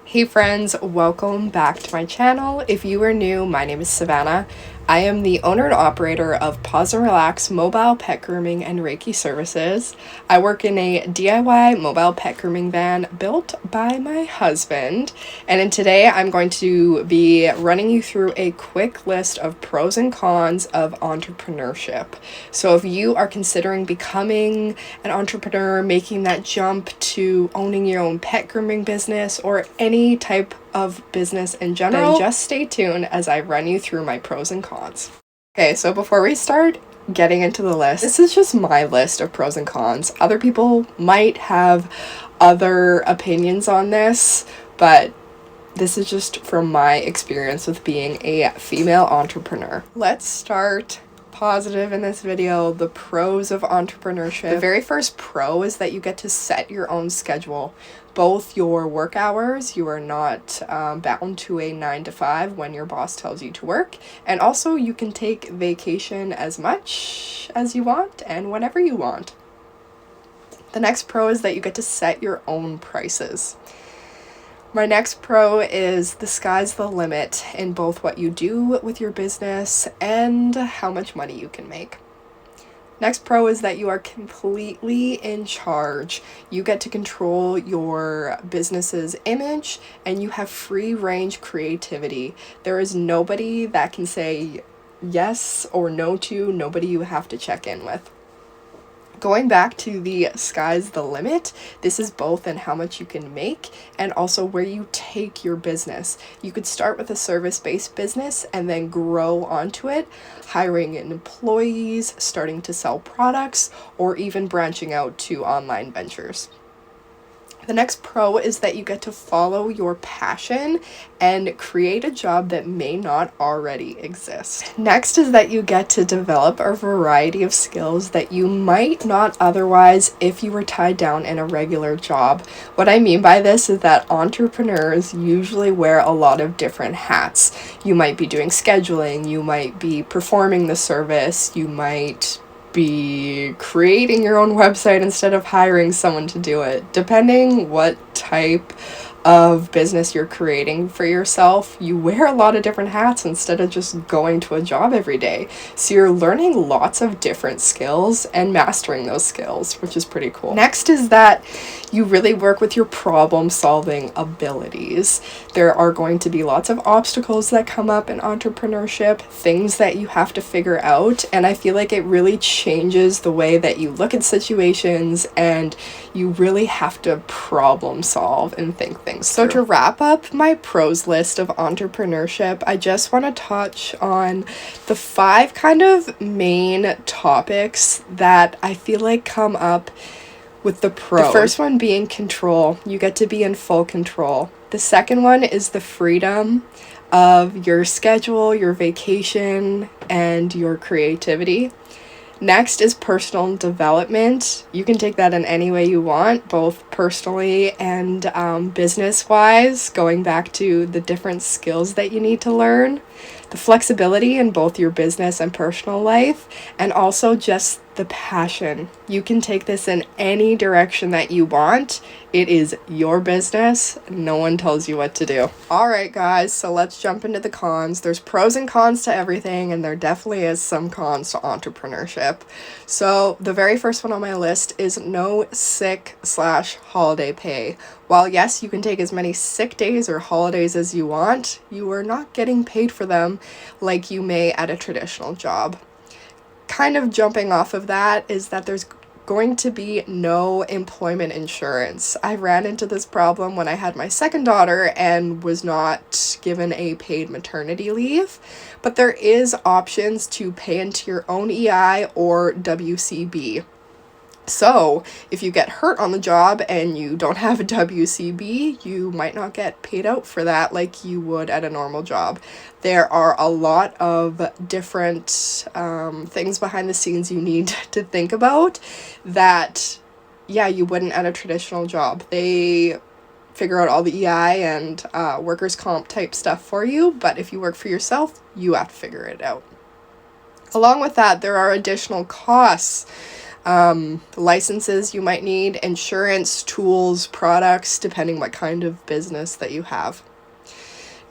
Hey friends, welcome back to my channel. If you are new, my name is Savana. I am the owner and operator of Pause and Relax mobile pet grooming and Reiki services. I work in a DIY mobile pet grooming van built by my husband. And today I'm going to be running you through a quick list of pros and cons of entrepreneurship. So if you are considering becoming an entrepreneur, making that jump to owning your own pet grooming business or any type of business in general, then just stay tuned as I run you through my pros and cons. Okay, so before we start getting into the list, this is just my list of pros and cons. Other people might have other opinions on this, but this is just from my experience with being a female entrepreneur. Let's start positive in this video, the pros of entrepreneurship. The very first pro is that you get to set your own schedule. Both your work hours, you are not bound to a 9 to 5 when your boss tells you to work. And also you can take vacation as much as you want and whenever you want. The next pro is that you get to set your own prices. My next pro is the sky's the limit in both what you do with your business and how much money you can make. Next pro is that you are completely in charge. You get to control your business's image and you have free range creativity. There is nobody that can say yes or no to, nobody you have to check in with. Going back to the sky's the limit, this is both in how much you can make and also where you take your business. You could start with a service-based business and then grow onto it, hiring employees, starting to sell products, or even branching out to online ventures. The next pro is that you get to follow your passion and create a job that may not already exist. Next is that you get to develop a variety of skills that you might not otherwise if you were tied down in a regular job. What I mean by this is that entrepreneurs usually wear a lot of different hats. You might be doing scheduling, you might be performing the service, you might be creating your own website instead of hiring someone to do it. Depending what type of business you're creating for yourself, you wear a lot of different hats instead of just going to a job every day. So you're learning lots of different skills and mastering those skills, which is pretty cool. Next is that you really work with your problem solving abilities. There are going to be lots of obstacles that come up in entrepreneurship, things that you have to figure out, and I feel like it really changes the way that you look at situations and you really have to problem solve and think things through. So to wrap up my pros list of entrepreneurship, I just want to touch on the 5 kind of main topics that I feel like come up with the pros. The first one being control. You get to be in full control. The second one is the freedom of your schedule, your vacation, and your creativity. Next is personal development. You can take that in any way you want, both personally and business-wise, going back to the different skills that you need to learn. The flexibility in both your business and personal life, and also just the passion. You can take this in any direction that you want. It is your business. No one tells you what to do. All right, guys, so let's jump into the cons. There's pros and cons to everything, and there definitely is some cons to entrepreneurship. So the very first one on my list is no sick/holiday pay. While yes, you can take as many sick days or holidays as you want, you are not getting paid for them like you may at a traditional job. Kind of jumping off of that is that there's going to be no employment insurance. I ran into this problem when I had my second daughter and was not given a paid maternity leave, but there is options to pay into your own EI or WCB. So if you get hurt on the job and you don't have a WCB, you might not get paid out for that like you would at a normal job. There are a lot of different things behind the scenes you need to think about that, yeah, you wouldn't at a traditional job. They figure out all the EI and workers' comp type stuff for you, but if you work for yourself, you have to figure it out. Along with that, there are additional costs licenses you might need, insurance, tools, products, depending what kind of business that you have.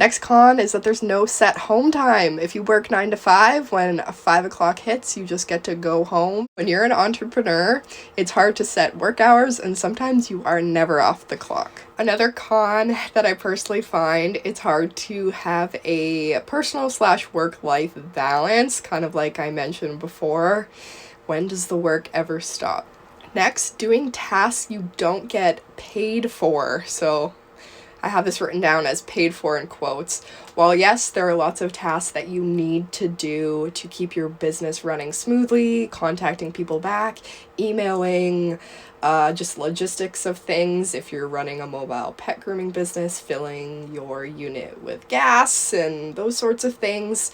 Next con is that there's no set home time. If you work 9 to 5, when 5 o'clock hits, you just get to go home. When you're an entrepreneur, it's hard to set work hours, and sometimes you are never off the clock. Another con that I personally find, it's hard to have a personal / work-life balance, kind of like I mentioned before. When does the work ever stop? Next, doing tasks you don't get paid for. So I have this written down as paid for in quotes. While yes, there are lots of tasks that you need to do to keep your business running smoothly, contacting people back, emailing, just logistics of things. If you're running a mobile pet grooming business, filling your unit with gas and those sorts of things,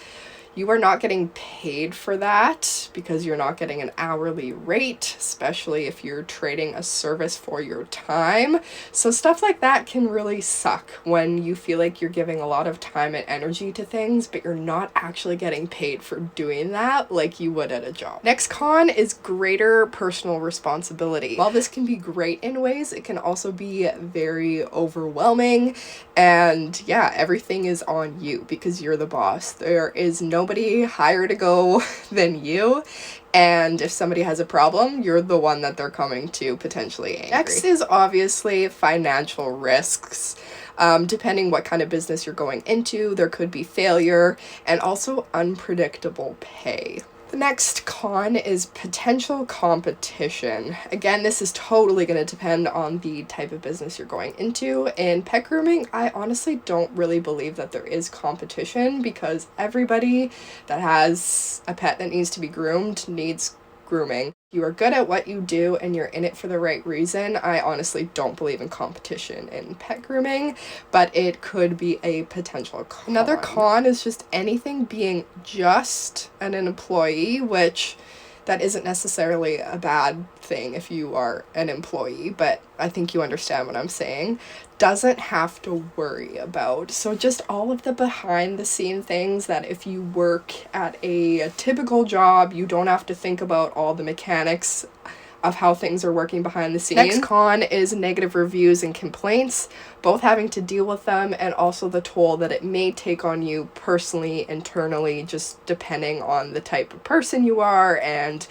you are not getting paid for that because you're not getting an hourly rate, especially if you're trading a service for your time. So stuff like that can really suck when you feel like you're giving a lot of time and energy to things, but you're not actually getting paid for doing that like you would at a job. Next con is greater personal responsibility. While this can be great in ways, it can also be very overwhelming. And yeah, everything is on you because you're the boss. There is nobody higher to go than you. And if somebody has a problem, you're the one that they're coming to, potentially angry. Next is obviously financial risks. Depending what kind of business you're going into, there could be failure and also unpredictable pay. The next con is potential competition. Again, this is totally going to depend on the type of business you're going into. In pet grooming, I honestly don't really believe that there is competition because everybody that has a pet that needs to be groomed needs grooming. You are good at what you do and you're in it for the right reason. I honestly don't believe in competition in pet grooming, but it could be a potential con. Another con is just anything being just an employee, which that isn't necessarily a bad thing if you are an employee, but I think you understand what I'm saying. Doesn't have to worry about. So just all of the behind the scene things that if you work at a typical job, you don't have to think about all the mechanics of how things are working behind the scenes. Next con is negative reviews and complaints, both having to deal with them and also the toll that it may take on you personally, internally, just depending on the type of person you are and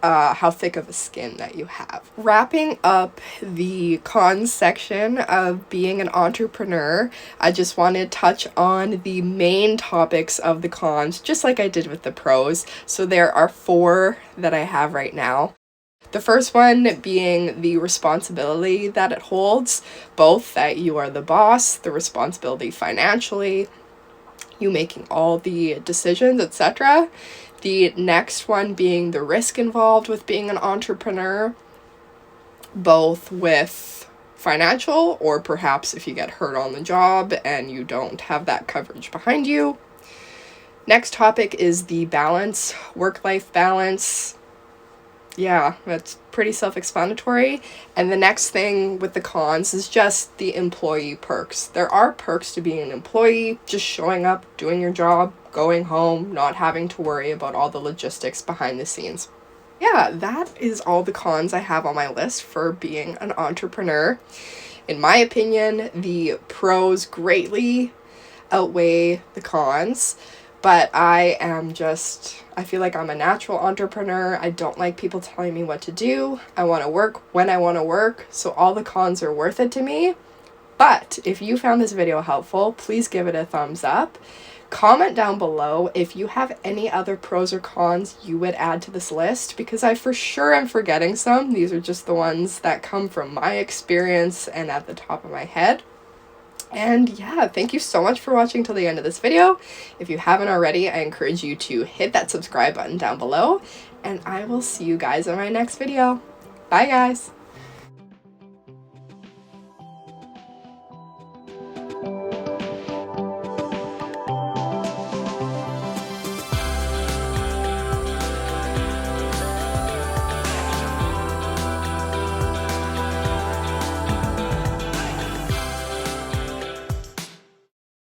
how thick of a skin that you have. Wrapping up the cons section of being an entrepreneur, I just want to touch on the main topics of the cons, just like I did with the pros. So there are 4 that I have right now. The first one being the responsibility that it holds, both that you are the boss, the responsibility financially, you making all the decisions, etc. The next one being the risk involved with being an entrepreneur, both with financial or perhaps if you get hurt on the job and you don't have that coverage behind you. Next topic is the balance, work-life balance. Yeah, that's pretty self-explanatory. And the next thing with the cons is just the employee perks. There are perks to being an employee, just showing up, doing your job, going home, not having to worry about all the logistics behind the scenes. Yeah, that is all the cons I have on my list for being an entrepreneur. In my opinion, the pros greatly outweigh the cons. But I feel like I'm a natural entrepreneur. I don't like people telling me what to do. I want to work when I want to work, so all the cons are worth it to me. But if you found this video helpful, please give it a thumbs up. Comment down below if you have any other pros or cons you would add to this list, because I for sure am forgetting some. These are just the ones that come from my experience and at the top of my head. And yeah, thank you so much for watching till the end of this video. If you haven't already, I encourage you to hit that subscribe button down below, and I will see you guys in my next video. Bye guys!